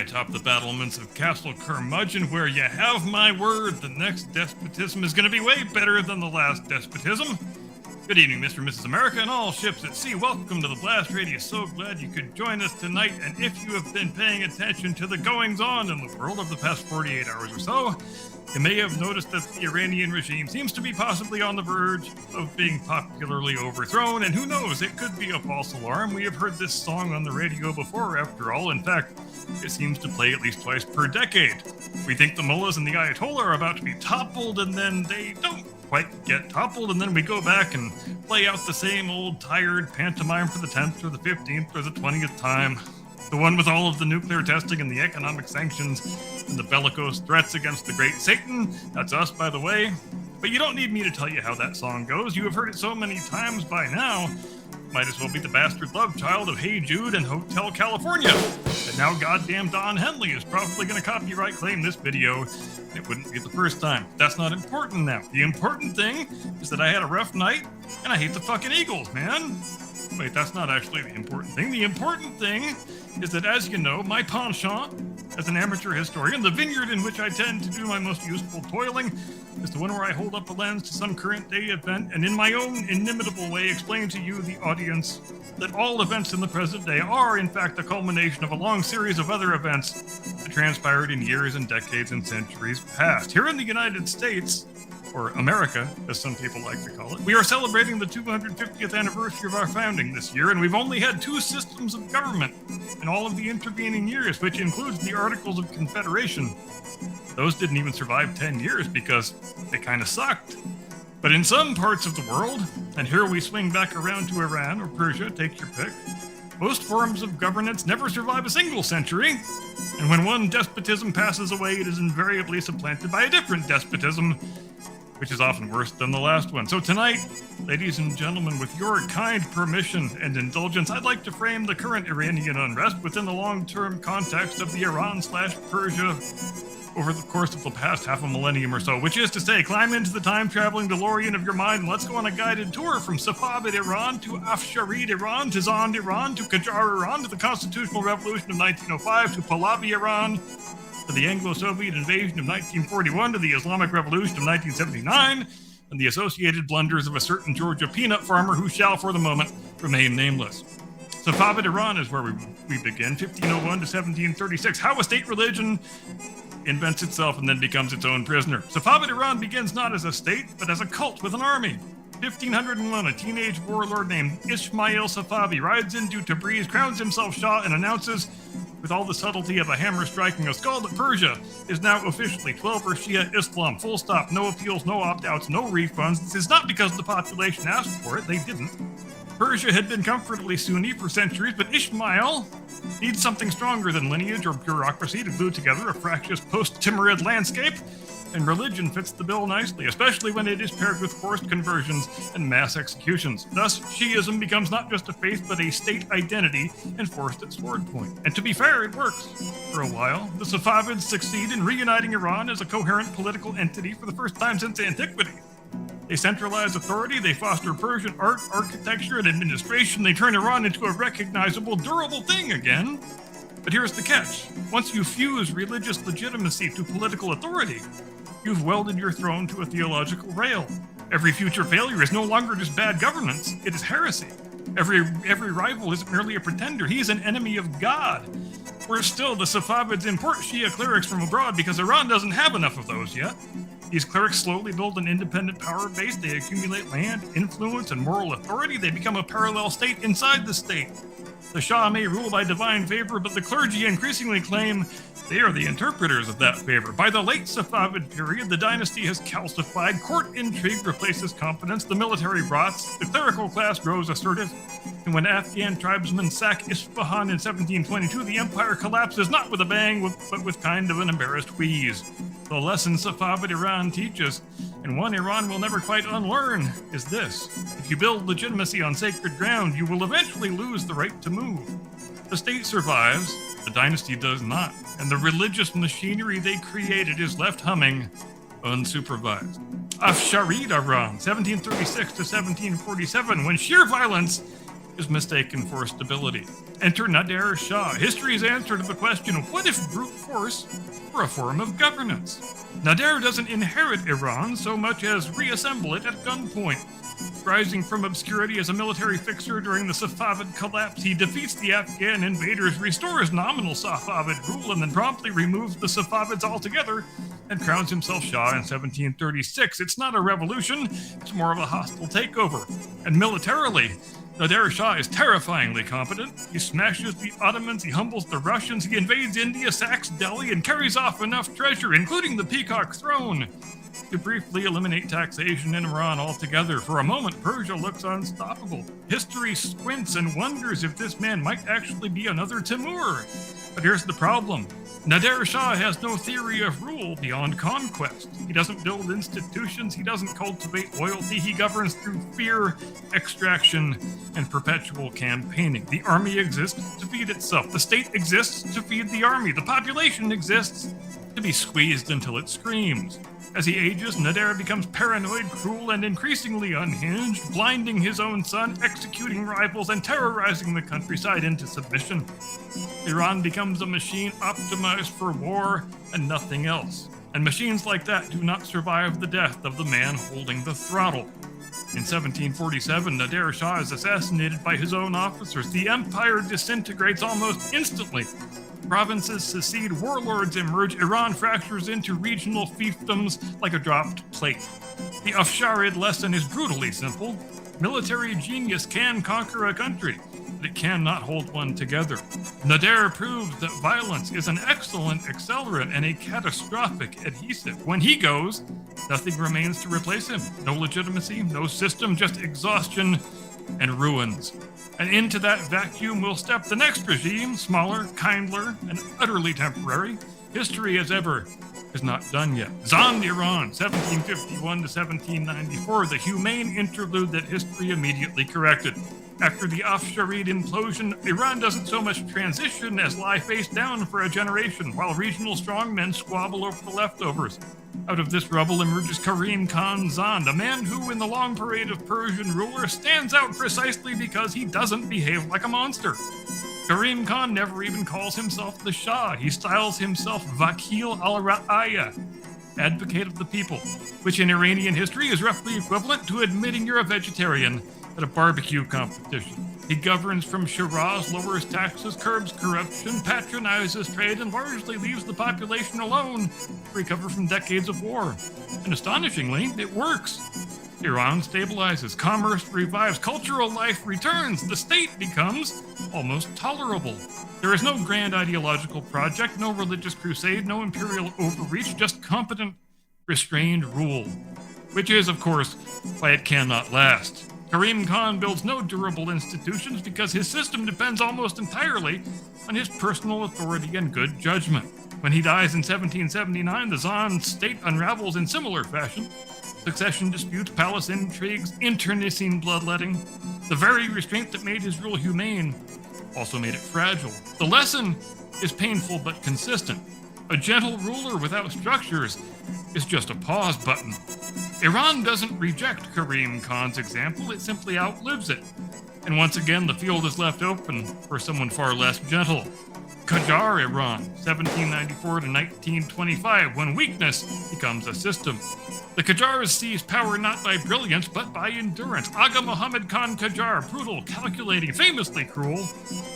atop the battlements of Castle Curmudgeon, where you have my word, the next despotism is going to be way better than the last despotism. Good evening, Mr. and Mrs. America, and all ships at sea. Welcome to the Blast Radio. So glad you could join us tonight, and if you have been paying attention to the goings-on in the world of the past 48 hours or so, you may have noticed that the Iranian regime seems to be possibly on the verge of being popularly overthrown, and who knows, it could be a false alarm. We have heard this song on the radio before, after all. In fact, it seems to play at least twice per decade. We think the mullahs and the ayatollah are about to be toppled, and then they don't quite get toppled, and then we go back and play out the same old tired pantomime for the 10th or the 15th or the 20th time. The one with all of the nuclear testing and the economic sanctions and the bellicose threats against the great Satan. That's us, by the way. But you don't need me to tell you how that song goes. You have heard it so many times by now. Might as well be the bastard love child of Hey Jude and Hotel California. And now goddamn Don Henley is probably going to copyright claim this video. It wouldn't be the first time. That's not important now. The important thing is that I had a rough night and I hate the fucking Eagles, man. Wait, that's not actually the important thing. The important thing is that, as you know, my penchant as an amateur historian, the vineyard in which I tend to do my most useful toiling, is the one where I hold up a lens to some current day event and in my own inimitable way explain to you, the audience, that all events in the present day are, in fact, the culmination of a long series of other events that transpired in years and decades and centuries past. Here in the United States, or America, as some people like to call it, we are celebrating the 250th anniversary of our founding this year, and we've only had two systems of government in all of the intervening years, which includes the Articles of Confederation. Those didn't even survive 10 years because they kind of sucked. But in some parts of the world, and here we swing back around to Iran or Persia, take your pick, most forms of governance never survive a single century, and when one despotism passes away, it is invariably supplanted by a different despotism, which is often worse than the last one. So tonight, ladies and gentlemen, with your kind permission and indulgence, I'd like to frame the current Iranian unrest within the long-term context of the Iran/Persia over the course of the past half a millennium or so, which is to say, climb into the time-traveling DeLorean of your mind and let's go on a guided tour from Safavid Iran to Afsharid Iran to Zand Iran to Qajar Iran to the Constitutional Revolution of 1905 to Pahlavi Iran to the Anglo-Soviet invasion of 1941 to the Islamic Revolution of 1979 and the associated blunders of a certain Georgia peanut farmer who shall, for the moment, remain nameless. Safavid Iran is where we begin, 1501 to 1736. How a state religion invents itself and then becomes its own prisoner. Safavid Iran begins not as a state, but as a cult with an army. 1501, a teenage warlord named Ismail Safavi rides into Tabriz, crowns himself Shah, and announces, with all the subtlety of a hammer striking a skull, that Persia is now officially 12 Shia Islam. Full stop. No appeals, no opt-outs, no refunds. This is not because the population asked for it. They didn't. Persia had been comfortably Sunni for centuries, but Ismail needs something stronger than lineage or bureaucracy to glue together a fractious post-Timurid landscape, and religion fits the bill nicely, especially when it is paired with forced conversions and mass executions. Thus, Shi'ism becomes not just a faith, but a state identity enforced at sword point. And to be fair, it works. For a while, the Safavids succeed in reuniting Iran as a coherent political entity for the first time since antiquity. They centralize authority, they foster Persian art, architecture, and administration, they turn Iran into a recognizable, durable thing again. But here's the catch. Once you fuse religious legitimacy to political authority, you've welded your throne to a theological rail. Every future failure is no longer just bad governance, it is heresy. Every rival isn't merely a pretender, he is an enemy of God. Worse still, the Safavids import Shia clerics from abroad because Iran doesn't have enough of those yet. These clerics slowly build an independent power base, they accumulate land, influence, and moral authority, they become a parallel state inside the state. The Shah may rule by divine favor, but the clergy increasingly claim they are the interpreters of that favor. By the late Safavid period, the dynasty has calcified, court intrigue replaces competence, the military rots, the clerical class grows assertive, and when Afghan tribesmen sack Isfahan in 1722, the empire collapses not with a bang, but with kind of an embarrassed wheeze. The lesson Safavid Iran teaches, and one Iran will never quite unlearn, is this. If you build legitimacy on sacred ground, you will eventually lose the right to move. The state survives, the dynasty does not, and the religious machinery they created is left humming unsupervised. Afsharid Iran, 1736 to 1747, when sheer violence is mistaken for stability. Enter Nader Shah, history's answer to the question, what if brute force were a form of governance? Nader doesn't inherit Iran so much as reassemble it at gunpoint. Rising from obscurity as a military fixer during the Safavid collapse, he defeats the Afghan invaders, restores nominal Safavid rule, and then promptly removes the Safavids altogether and crowns himself Shah in 1736. It's not a revolution, it's more of a hostile takeover. And militarily, Nader Shah is terrifyingly competent. He smashes the Ottomans, he humbles the Russians, he invades India, sacks Delhi, and carries off enough treasure, including the Peacock Throne, to briefly eliminate taxation in Iran altogether. For a moment, Persia looks unstoppable. History squints and wonders if this man might actually be another Timur. But here's the problem. Nader Shah has no theory of rule beyond conquest. He doesn't build institutions, he doesn't cultivate loyalty, he governs through fear, extraction, and perpetual campaigning. The army exists to feed itself. The state exists to feed the army. The population exists to be squeezed until it screams. As he ages, Nader becomes paranoid, cruel, and increasingly unhinged, blinding his own son, executing rivals, and terrorizing the countryside into submission. Iran becomes a machine optimized for war and nothing else. And machines like that do not survive the death of the man holding the throttle. In 1747, Nader Shah is assassinated by his own officers. The empire disintegrates almost instantly. Provinces secede, warlords emerge, Iran fractures into regional fiefdoms like a dropped plate. The Afsharid lesson is brutally simple. Military genius can conquer a country, but it cannot hold one together. Nader proves that violence is an excellent accelerant and a catastrophic adhesive. When he goes, nothing remains to replace him. No legitimacy, no system, just exhaustion and ruins. And into that vacuum will step the next regime, smaller, kindler, and utterly temporary. History, as ever, is not done yet. Zand Iran, 1751 to 1794, the humane interlude that history immediately corrected. After the Afsharid implosion, Iran doesn't so much transition as lie face down for a generation, while regional strongmen squabble over the leftovers. Out of this rubble emerges Karim Khan Zand, a man who, in the long parade of Persian rulers, stands out precisely because he doesn't behave like a monster. Karim Khan never even calls himself the Shah. He styles himself Vakil al-Ra'aya, advocate of the people, which in Iranian history is roughly equivalent to admitting you're a vegetarian at a barbecue competition. He governs from Shiraz, lowers taxes, curbs corruption, patronizes trade, and largely leaves the population alone to recover from decades of war. And astonishingly, it works. Iran stabilizes, commerce revives, cultural life returns, the state becomes almost tolerable. There is no grand ideological project, no religious crusade, no imperial overreach, just competent, restrained rule. Which is, of course, why it cannot last. Karim Khan builds no durable institutions because his system depends almost entirely on his personal authority and good judgment. When he dies in 1779, the Zand state unravels in similar fashion. Succession disputes, palace intrigues, internecine bloodletting. The very restraint that made his rule humane also made it fragile. The lesson is painful but consistent. A gentle ruler without structures is just a pause button. Iran doesn't reject Karim Khan's example, it simply outlives it. And once again, the field is left open for someone far less gentle. Qajar Iran, 1794 to 1925, when weakness becomes a system. The Qajars seize power not by brilliance, but by endurance. Aga Muhammad Khan Qajar, brutal, calculating, famously cruel,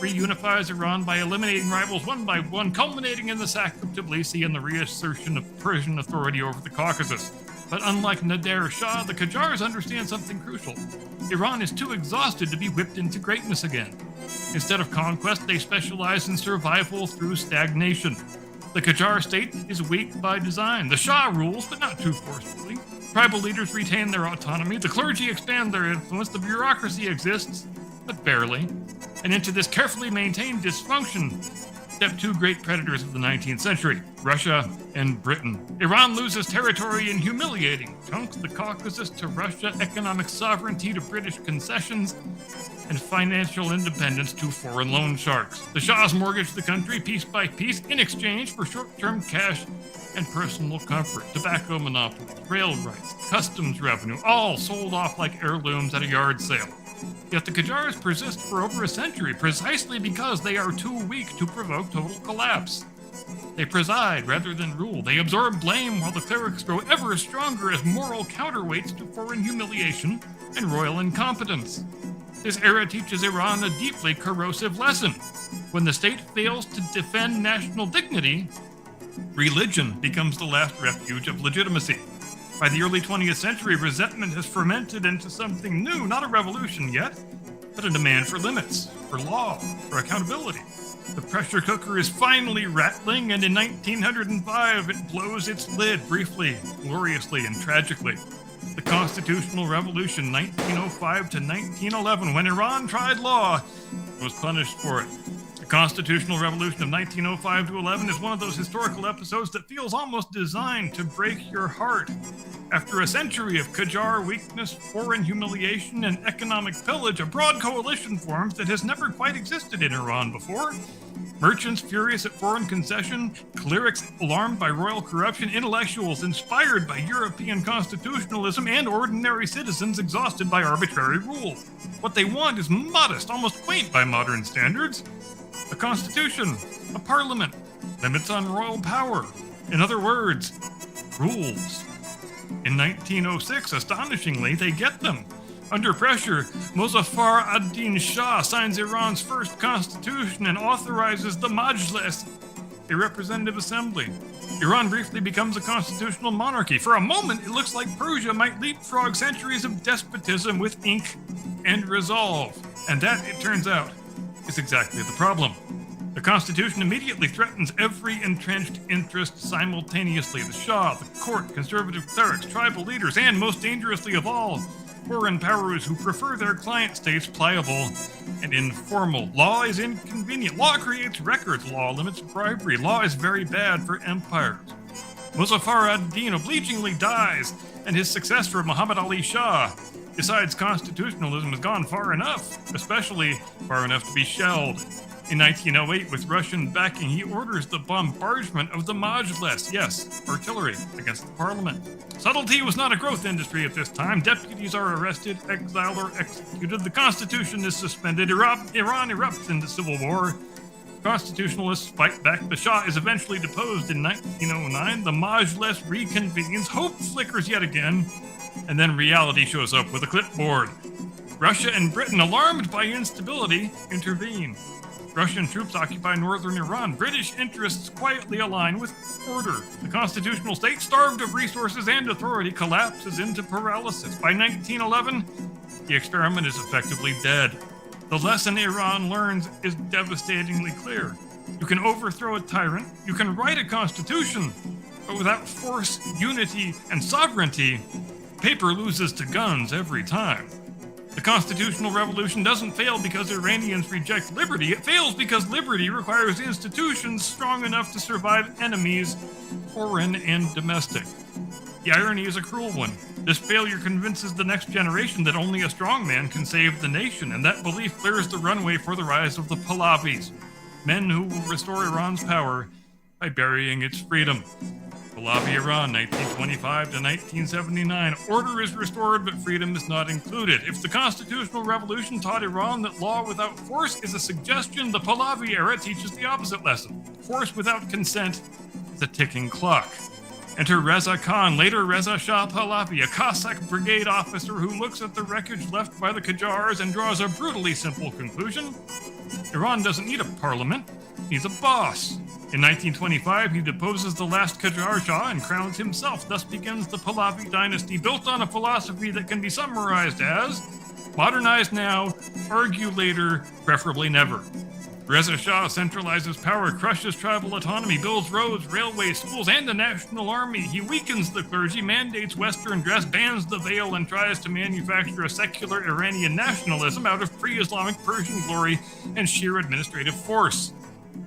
reunifies Iran by eliminating rivals one by one, culminating in the sack of Tbilisi and the reassertion of Persian authority over the Caucasus. But unlike Nader Shah, the Qajars understand something crucial. Iran is too exhausted to be whipped into greatness again. Instead of conquest, they specialize in survival through stagnation. The Qajar state is weak by design. The Shah rules, but not too forcefully. Tribal leaders retain their autonomy. The clergy expand their influence. The bureaucracy exists, but barely. And into this carefully maintained dysfunction step two great predators of the 19th century, Russia and Britain. Iran loses territory in humiliating chunks, the Caucasus to Russia, economic sovereignty to British concessions, and financial independence to foreign loan sharks. The Shahs mortgage the country piece by piece in exchange for short-term cash and personal comfort, tobacco monopolies, rail rights, customs revenue, all sold off like heirlooms at a yard sale. Yet the Qajars persist for over a century precisely because they are too weak to provoke total collapse. They preside rather than rule. They absorb blame while the clerics grow ever stronger as moral counterweights to foreign humiliation and royal incompetence. This era teaches Iran a deeply corrosive lesson. When the state fails to defend national dignity, religion becomes the last refuge of legitimacy. By the early 20th century, resentment has fermented into something new, not a revolution yet, but a demand for limits, for law, for accountability. The pressure cooker is finally rattling, and in 1905 it blows its lid briefly, gloriously, and tragically. The Constitutional Revolution, 1905 to 1911, when Iran tried law, was punished for it. The Constitutional Revolution of 1905 to 11 is one of those historical episodes that feels almost designed to break your heart. After a century of Qajar weakness, foreign humiliation, and economic pillage, a broad coalition forms that has never quite existed in Iran before. Merchants furious at foreign concession, clerics alarmed by royal corruption, intellectuals inspired by European constitutionalism, and ordinary citizens exhausted by arbitrary rule. What they want is modest, almost quaint by modern standards. A constitution, a parliament, limits on royal power. In other words, rules. In 1906, astonishingly, they get them. Under pressure, Mozaffar ad-Din Shah signs Iran's first constitution and authorizes the Majlis, a representative assembly. Iran briefly becomes a constitutional monarchy. For a moment, it looks like Persia might leapfrog centuries of despotism with ink and resolve. And that, it turns out, is exactly the problem. The Constitution immediately threatens every entrenched interest simultaneously. The Shah, the court, conservative clerics, tribal leaders, and, most dangerously of all, foreign powers who prefer their client states pliable and informal. Law is inconvenient. Law creates records. Law limits bribery. Law is very bad for empires. Mozaffar ad-Din obligingly dies, and his successor, Muhammad Ali Shah, decides constitutionalism has gone far enough, especially far enough to be shelled. In 1908, with Russian backing, he orders the bombardment of the Majlis, yes, artillery, against the parliament. Subtlety was not a growth industry at this time. Deputies are arrested, exiled, or executed. The constitution is suspended. Iran erupts into civil war. Constitutionalists fight back. The Shah is eventually deposed in 1909. The Majlis reconvenes. Hope flickers yet again. And then reality shows up with a clipboard. Russia and Britain, alarmed by instability, intervene. Russian troops occupy northern Iran. British interests quietly align with order. The constitutional state, starved of resources and authority, collapses into paralysis. By 1911, the experiment is effectively dead. The lesson Iran learns is devastatingly clear. You can overthrow a tyrant, you can write a constitution, but without force, unity, and sovereignty, paper loses to guns every time. The constitutional revolution doesn't fail because Iranians reject liberty. It fails because liberty requires institutions strong enough to survive enemies, foreign and domestic. The irony is a cruel one. This failure convinces the next generation that only a strong man can save the nation, and that belief clears the runway for the rise of the Pahlavis, men who will restore Iran's power by burying its freedom. Pahlavi Iran, 1925 to 1979. Order is restored, but freedom is not included. If the constitutional revolution taught Iran that law without force is a suggestion, the Pahlavi era teaches the opposite lesson. Force without consent is a ticking clock. Enter Reza Khan, later Reza Shah Pahlavi, a Cossack brigade officer who looks at the wreckage left by the Qajars and draws a brutally simple conclusion. Iran doesn't need a parliament, it needs a boss. In 1925, he deposes the last Qajar Shah and crowns himself. Thus begins the Pahlavi dynasty, built on a philosophy that can be summarized as modernize now, argue later, preferably never. Reza Shah centralizes power, crushes tribal autonomy, builds roads, railways, schools, and a national army. He weakens the clergy, mandates Western dress, bans the veil, and tries to manufacture a secular Iranian nationalism out of pre-Islamic Persian glory and sheer administrative force.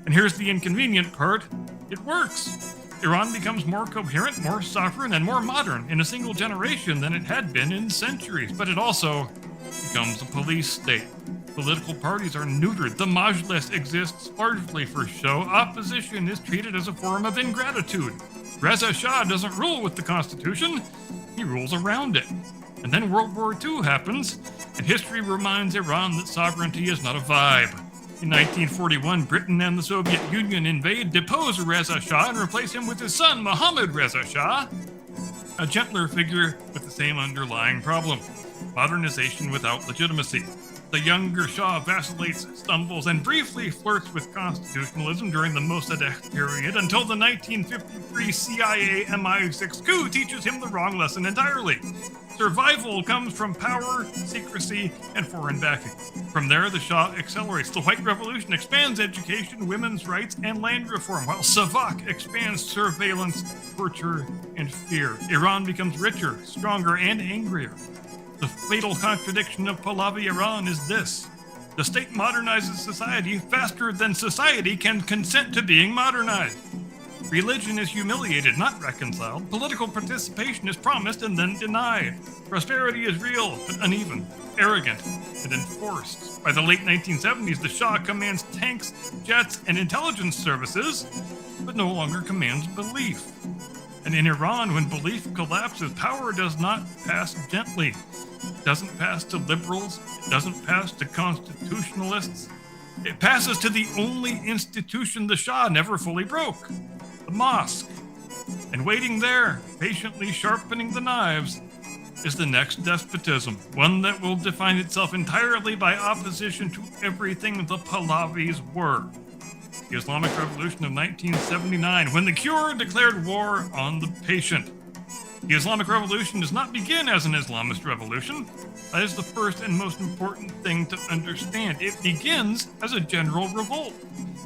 And here's the inconvenient part. It works. Iran becomes more coherent, more sovereign, and more modern in a single generation than it had been in centuries. But it also becomes a police state. Political parties are neutered. The Majlis exists largely for show. Opposition is treated as a form of ingratitude. Reza Shah doesn't rule with the Constitution. He rules around it. And then World War II happens. And history reminds Iran that sovereignty is not a vibe. In 1941, Britain and the Soviet Union invade, depose Reza Shah, and replace him with his son, Mohammad Reza Shah, a gentler figure with the same underlying problem: modernization without legitimacy. The younger Shah vacillates, stumbles, and briefly flirts with constitutionalism during the Mossadegh period until the 1953 CIA MI6 coup teaches him the wrong lesson entirely. Survival comes from power, secrecy, and foreign backing. From there, the Shah accelerates. The White Revolution expands education, women's rights, and land reform, while Savak expands surveillance, torture, and fear. Iran becomes richer, stronger, and angrier. The fatal contradiction of Pahlavi Iran is this: the state modernizes society faster than society can consent to being modernized. Religion is humiliated, not reconciled. Political participation is promised and then denied. Prosperity is real, but uneven, arrogant, and enforced. By the late 1970s, the Shah commands tanks, jets, and intelligence services, but no longer commands belief. And in Iran, when belief collapses, power does not pass gently. It doesn't pass to liberals. It doesn't pass to constitutionalists. It passes to the only institution the Shah never fully broke: the mosque. And waiting there, patiently sharpening the knives, is the next despotism, one that will define itself entirely by opposition to everything the Pahlavis were. The Islamic Revolution of 1979, when the cure declared war on the patient. The Islamic Revolution does not begin as an Islamist revolution. That is the first and most important thing to understand. It begins as a general revolt.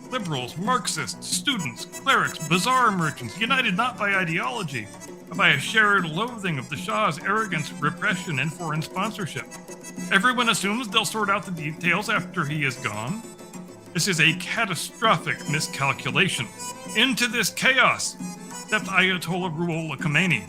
Liberals, Marxists, students, clerics, bazaar merchants, united not by ideology, but by a shared loathing of the Shah's arrogance, repression, and foreign sponsorship. Everyone assumes they'll sort out the details after he is gone. This is a catastrophic miscalculation. Into this chaos stepped Ayatollah Ruhollah Khomeini,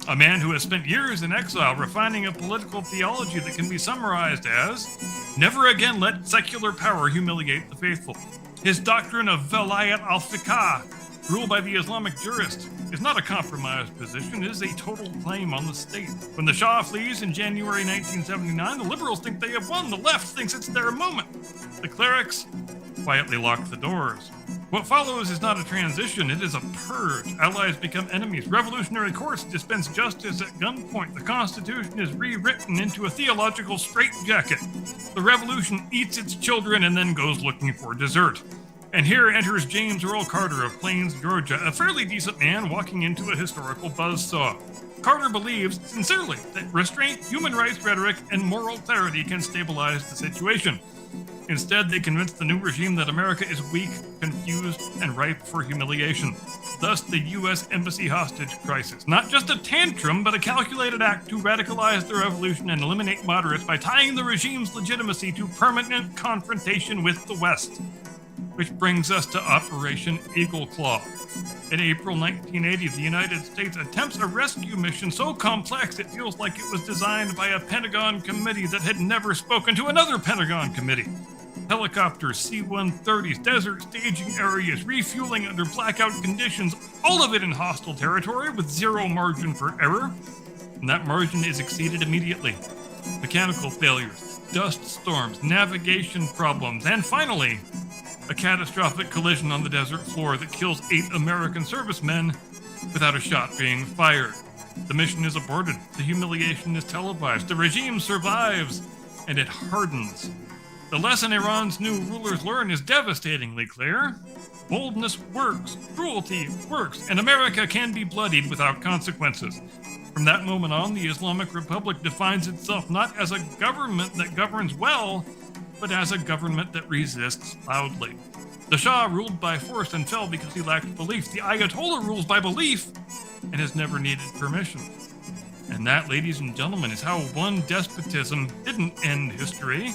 a man who has spent years in exile refining a political theology that can be summarized as: never again let secular power humiliate the faithful. His doctrine of Velayat al-Fiqh, rule by the Islamic jurist, is not a compromised position. It is a total claim on the state. When the Shah flees in January 1979, the liberals think they have won. The left thinks it's their moment. The clerics quietly lock the doors. What follows is not a transition, it is a purge. Allies become enemies. Revolutionary courts dispense justice at gunpoint. The Constitution is rewritten into a theological straitjacket. The revolution eats its children and then goes looking for dessert. And here enters James Earl Carter of Plains, Georgia, a fairly decent man walking into a historical buzzsaw. Carter believes, sincerely, that restraint, human rights rhetoric, and moral clarity can stabilize the situation. Instead, they convince the new regime that America is weak, confused, and ripe for humiliation. Thus, the U.S. Embassy hostage crisis. Not just a tantrum, but a calculated act to radicalize the revolution and eliminate moderates by tying the regime's legitimacy to permanent confrontation with the West. Which brings us to Operation Eagle Claw. In April 1980, the United States attempts a rescue mission so complex it feels like it was designed by a Pentagon committee that had never spoken to another Pentagon committee. Helicopters, C-130s, desert staging areas, refueling under blackout conditions, all of it in hostile territory with zero margin for error. And that margin is exceeded immediately. Mechanical failures, dust storms, navigation problems, and finally, a catastrophic collision on the desert floor that kills 8 American servicemen without a shot being fired. The mission is aborted, the humiliation is televised, the regime survives, and it hardens. The lesson Iran's new rulers learn is devastatingly clear. Boldness works, cruelty works, and America can be bloodied without consequences. From that moment on, the Islamic Republic defines itself not as a government that governs well, but as a government that resists loudly. The Shah ruled by force and fell because he lacked belief. The Ayatollah rules by belief and has never needed permission. And that, ladies and gentlemen, is how one despotism didn't end history.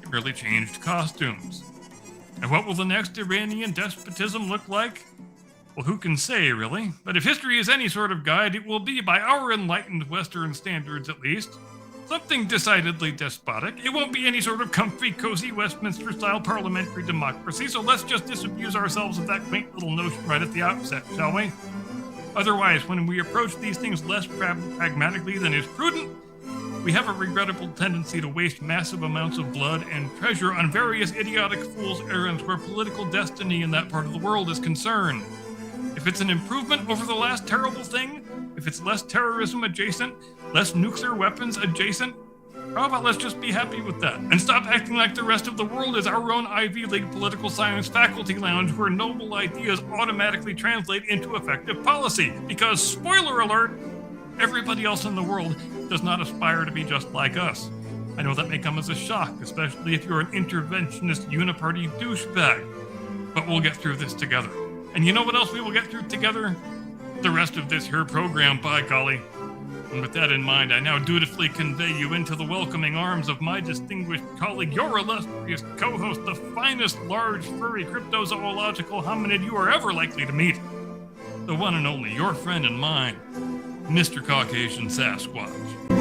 It merely changed costumes. And what will the next Iranian despotism look like? Well, who can say, really? But if history is any sort of guide, it will be, by our enlightened Western standards at least, something decidedly despotic. It won't be any sort of comfy, cozy Westminster-style parliamentary democracy, so let's just disabuse ourselves of that quaint little notion right at the outset, shall we? Otherwise, when we approach these things less pragmatically than is prudent, We have a regrettable tendency to waste massive amounts of blood and treasure on various idiotic fool's errands where political destiny in that part of the world is concerned. If it's an improvement over the last terrible thing, if it's less terrorism adjacent, less nuclear weapons adjacent, how about let's just be happy with that and stop acting like the rest of the world is our own Ivy League political science faculty lounge where noble ideas automatically translate into effective policy. Because, spoiler alert, everybody else in the world does not aspire to be just like us. I know that may come as a shock, especially if you're an interventionist uniparty douchebag. But we'll get through this together. And you know what else we will get through together? The rest of this here program, by golly. And with that in mind, I now dutifully convey you into the welcoming arms of my distinguished colleague, your illustrious co-host, the finest large, furry, cryptozoological hominid you are ever likely to meet. The one and only, your friend and mine, Mr. Caucasian Sasquatch.